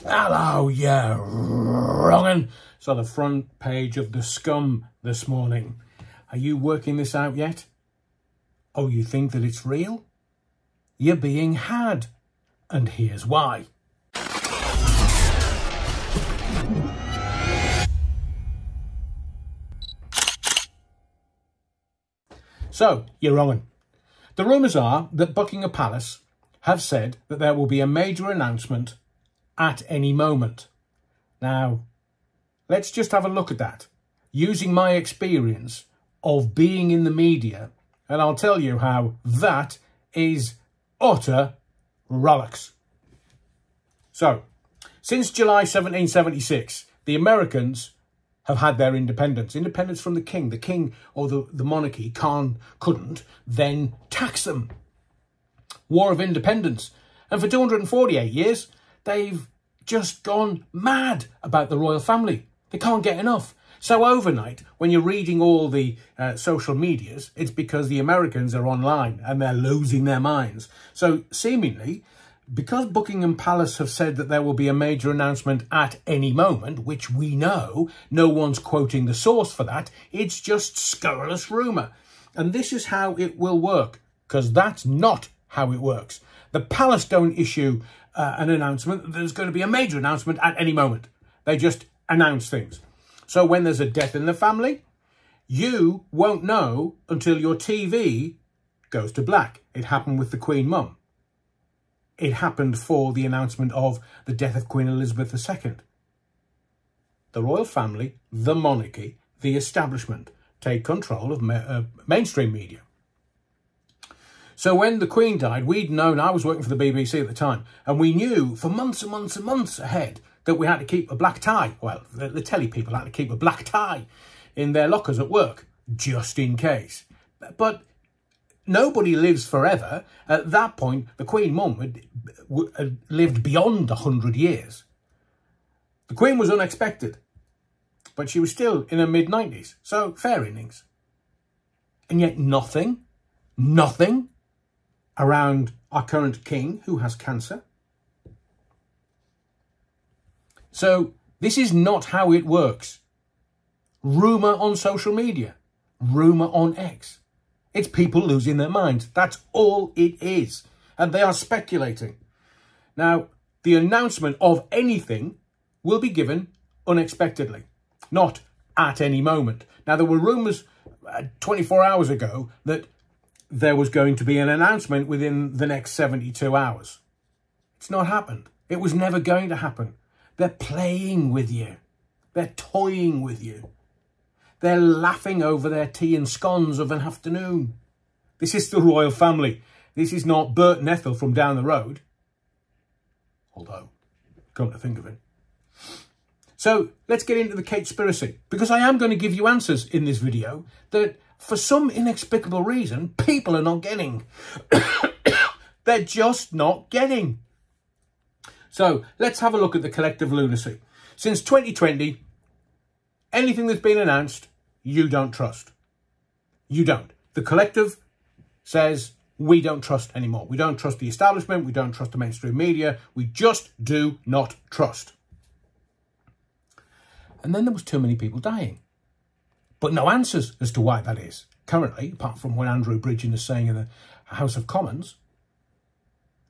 Hello, you wrong'un. So the front page of The Scum this morning. Are you working this out yet? Oh, you think that it's real? You're being had. And here's why. So, you're wrong'un. The rumours are that Buckingham Palace have said that there will be a major announcement at any moment. Now, let's just have a look at that, using my experience of being in the media, and I'll tell you how that is utter rollicks. So, since July 1776, the Americans have had their independence from the king. The king or the monarchy couldn't then tax them. War of Independence. And for 248 years, they've just gone mad about the royal family. They can't get enough. So overnight, when you're reading all the social medias, it's because the Americans are online and they're losing their minds. So seemingly, because Buckingham Palace have said that there will be a major announcement at any moment, which we know, no one's quoting the source for that, it's just scurrilous rumour. And this is how it will work, because that's not how it works. The palace don't issue an announcement that there's going to be a major announcement at any moment. They just announce things. So when there's a death in the family, you won't know until your TV goes to black. It happened with the Queen Mum. It happened for the announcement of the death of Queen Elizabeth II. The royal family, the monarchy, the establishment take control of mainstream media. So when the Queen died, we'd known, I was working for the BBC at the time, and we knew for months and months and months ahead that we had to keep a black tie. Well, the telly people had to keep a black tie in their lockers at work, just in case. But nobody lives forever. At that point, the Queen Mum had lived beyond 100 years. The Queen was unexpected, but she was still in her mid-90s, so fair innings. And yet nothing around our current king who has cancer. So this is not how it works. Rumour on social media, rumour on X. It's people losing their minds. That's all it is. And they are speculating. Now, the announcement of anything will be given unexpectedly, not at any moment. Now, there were rumours 24 hours ago that there was going to be an announcement within the next 72 hours. It's not happened. It was never going to happen. They're playing with you. They're toying with you. They're laughing over their tea and scones of an afternoon. This is the royal family. This is not Bert and Ethel from down the road. Although, come to think of it. So, let's get into the Kate-spiracy, because I am going to give you answers in this video that, for some inexplicable reason, people are not getting. They're just not getting. So, let's have a look at the collective lunacy. Since 2020, anything that's been announced, you don't trust. You don't. The collective says, we don't trust anymore. We don't trust the establishment. We don't trust the mainstream media. We just do not trust. And then there was too many people dying. But no answers as to why that is. Currently, apart from what Andrew Bridgen is saying in the House of Commons,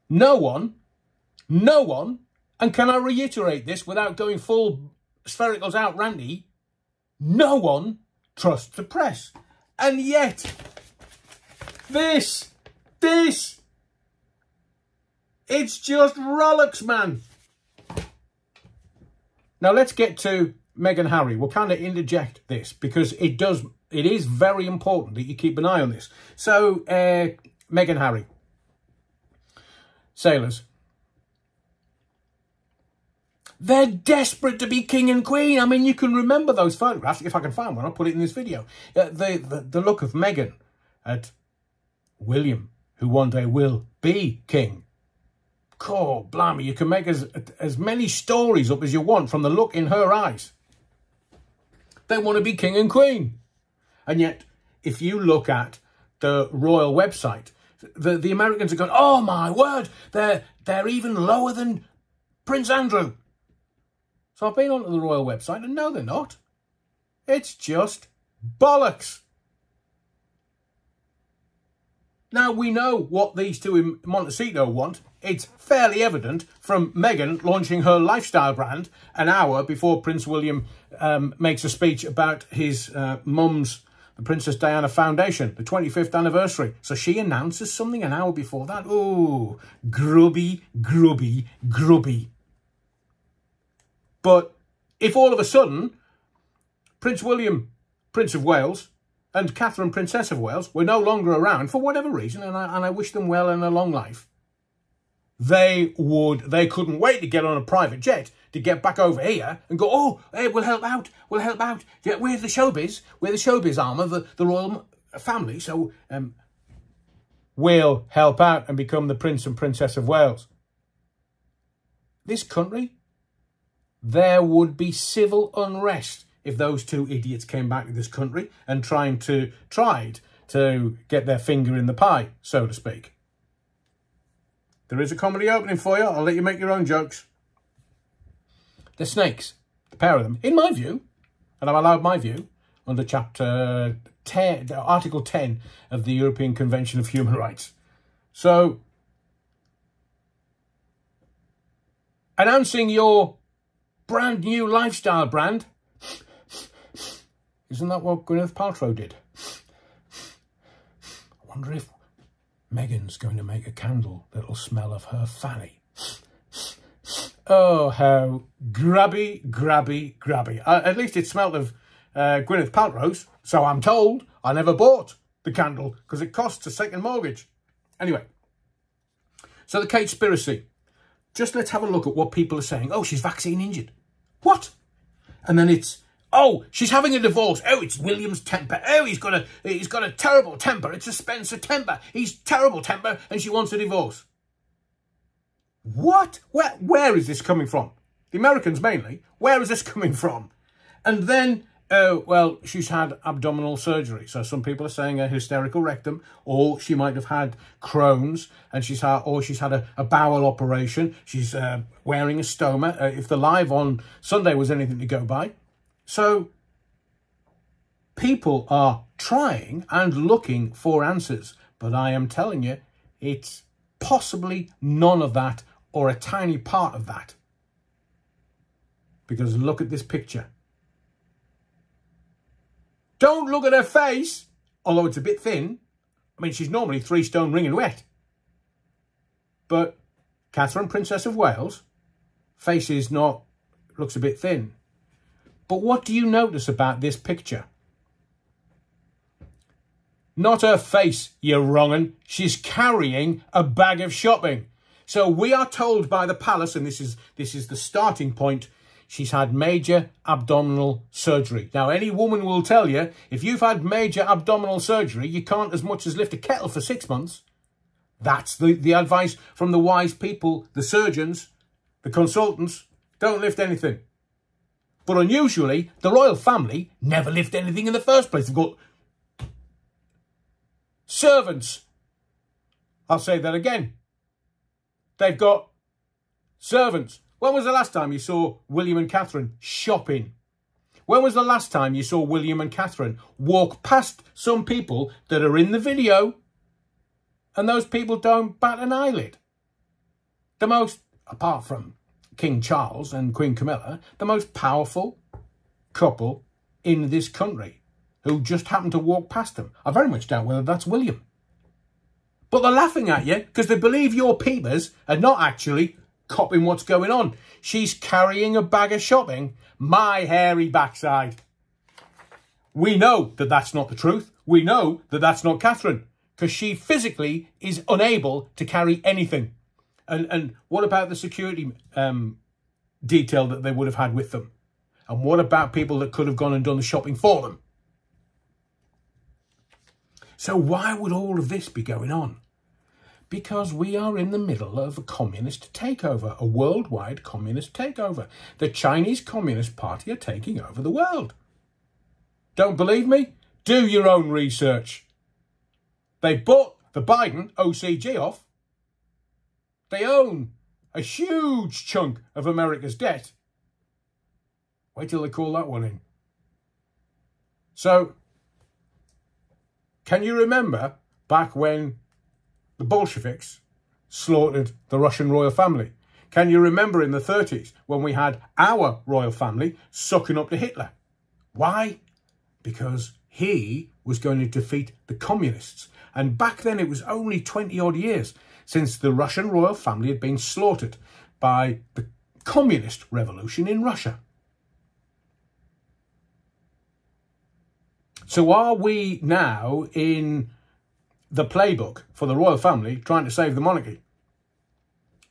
no one, and can I reiterate this without going full sphericals out ranty, no one trusts the press. And yet, this, it's just rollicks, man. Now let's get to Meghan and Harry. We'll kind of interject this because it is very important that you keep an eye on this. So, Meghan and Harry, sailors. They're desperate to be king and queen. I mean, you can remember those photographs. If I can find one, I'll put it in this video. The look of Meghan at William, who one day will be king. God, blimey, you can make as many stories up as you want from the look in her eyes. They want to be king and queen. And yet, if you look at the royal website, the Americans are going, oh my word, they're even lower than Prince Andrew. So I've been onto the royal website and no, they're not. It's just bollocks. Now, we know what these two in Montecito want. It's fairly evident from Meghan launching her lifestyle brand an hour before Prince William makes a speech about his mum's, the Princess Diana Foundation, the 25th anniversary. So she announces something an hour before that. Oh, grubby, grubby, grubby. But if all of a sudden Prince William, Prince of Wales, and Catherine, Princess of Wales, were no longer around for whatever reason, and I wish them well and a long life, they couldn't wait to get on a private jet to get back over here and go, oh, hey, we'll help out. Yeah, we're the showbiz arm of the royal family, so we'll help out and become the Prince and Princess of Wales. This country, there would be civil unrest if those two idiots came back to this country and tried to get their finger in the pie, so to speak. There is a comedy opening for you. I'll let you make your own jokes. They're snakes, the pair of them, in my view, and I'm allowed my view, under Chapter 10, Article 10 of the European Convention of Human Rights. So, announcing your brand new lifestyle brand, isn't that what Gwyneth Paltrow did? I wonder if Meghan's going to make a candle that'll smell of her fanny. Oh, how grabby, grabby, grabby. At least it smelled of Gwyneth Paltrow's, so I'm told. I never bought the candle because it costs a second mortgage. Anyway, so the Kate-spiracy. Just let's have a look at what people are saying. Oh, she's vaccine injured. What? And then it's, oh, she's having a divorce. Oh, it's William's temper. Oh, he's got a terrible temper. It's a Spencer temper. He's terrible temper, and she wants a divorce. What? Where is this coming from? The Americans mainly. Where is this coming from? And then, oh, well, she's had abdominal surgery. So some people are saying a hysterical rectum, or she might have had Crohn's, and she's had a bowel operation. She's wearing a stoma. If the live on Sunday was anything to go by. So people are trying and looking for answers, but I am telling you, it's possibly none of that or a tiny part of that. Because look at this picture. Don't look at her face, although it's a bit thin. I mean, she's normally 3 stone wringing wet. But Catherine, Princess of Wales, face is not, looks a bit thin. But what do you notice about this picture? Not her face, you wrong'un. She's carrying a bag of shopping. So we are told by the palace, and this is the starting point, she's had major abdominal surgery. Now, any woman will tell you, if you've had major abdominal surgery, you can't as much as lift a kettle for 6 months. That's the advice from the wise people, the surgeons, the consultants. Don't lift anything. But unusually, the royal family never lift anything in the first place. They've got servants. I'll say that again. They've got servants. When was the last time you saw William and Catherine shopping? When was the last time you saw William and Catherine walk past some people that are in the video and those people don't bat an eyelid? The most, apart from King Charles and Queen Camilla, the most powerful couple in this country who just happened to walk past them. I very much doubt whether that's William. But they're laughing at you because they believe your peepers are not actually copying what's going on. She's carrying a bag of shopping. My hairy backside. We know that that's not the truth. We know that that's not Catherine because she physically is unable to carry anything. And what about the security detail that they would have had with them? And what about people that could have gone and done the shopping for them? So why would all of this be going on? Because we are in the middle of a communist takeover, a worldwide communist takeover. The Chinese Communist Party are taking over the world. Don't believe me? Do your own research. They bought the Biden OCG off. They own a huge chunk of America's debt. Wait till they call that one in. So, can you remember back when the Bolsheviks slaughtered the Russian royal family? Can you remember in the 30s when we had our royal family sucking up to Hitler? Why? Because he was going to defeat the communists. And back then it was only 20 odd years since the Russian royal family had been slaughtered by the communist revolution in Russia. So are we now in the playbook for the royal family trying to save the monarchy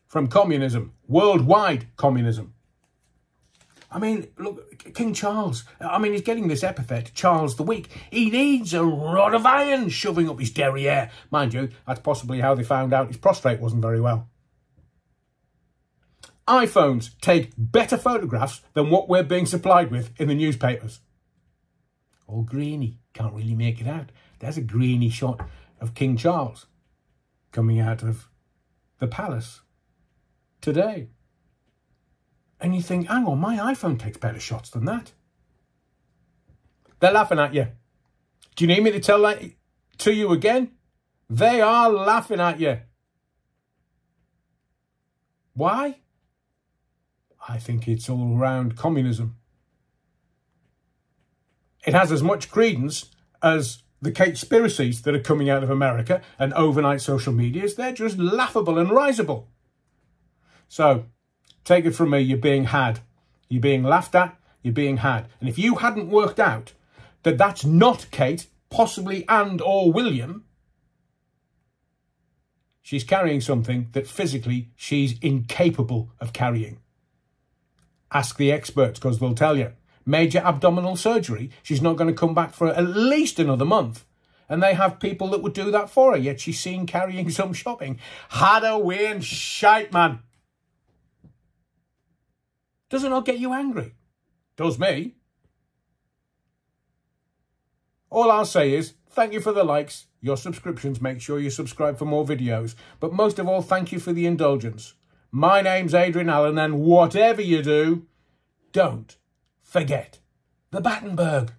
from communism, worldwide communism? I mean, look, King Charles, I mean, he's getting this epithet, Charles the Weak. He needs a rod of iron shoving up his derriere. Mind you, that's possibly how they found out his prostate wasn't very well. iPhones take better photographs than what we're being supplied with in the newspapers. All greeny, can't really make it out. There's a greeny shot of King Charles coming out of the palace today. And you think, hang on, my iPhone takes better shots than that. They're laughing at you. Do you need me to tell that to you again? They are laughing at you. Why? I think it's all around communism. It has as much credence as the conspiracies that are coming out of America and overnight social medias. They're just laughable and risible. So, take it from me, you're being had. You're being laughed at, you're being had. And if you hadn't worked out that that's not Kate, possibly and or William, she's carrying something that physically she's incapable of carrying. Ask the experts, because they'll tell you. Major abdominal surgery, she's not going to come back for at least another month. And they have people that would do that for her, yet she's seen carrying some shopping. Had a win, shite, man. Does it not get you angry? Does me. All I'll say is, thank you for the likes, your subscriptions, make sure you subscribe for more videos. But most of all, thank you for the indulgence. My name's Adrian Allen, and whatever you do, don't forget the Battenberg.